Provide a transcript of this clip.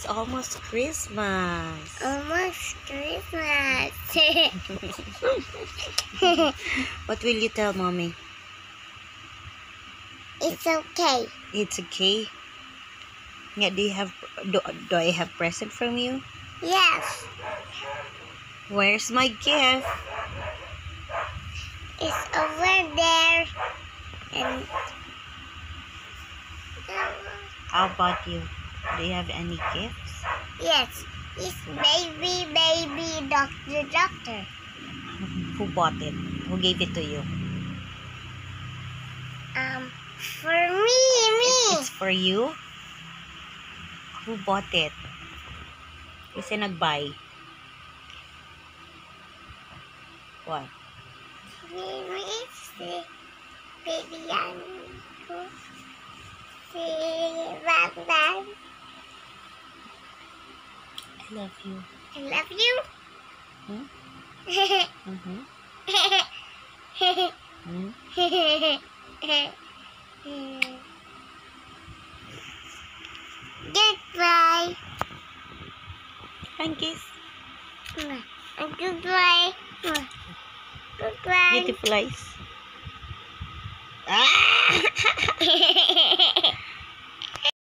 It's almost Christmas. Almost Christmas. What will you tell mommy? It's okay. It's okay. Yeah, do I have present from you? Yes. Where's my gift? It's over there. And How about you? Do you have any gifts? yes, it's baby doctor. Who bought it? Who gave it to you? For me. It's for you? Who bought it? Kasi nag-buy. What? Baby, si baby yan ko. Si Batman. I love you. I love you. Hmm? Mm-hmm. Hmm? Goodbye. Hand kiss. Goodbye. Goodbye. Beautiful eyes. Ah!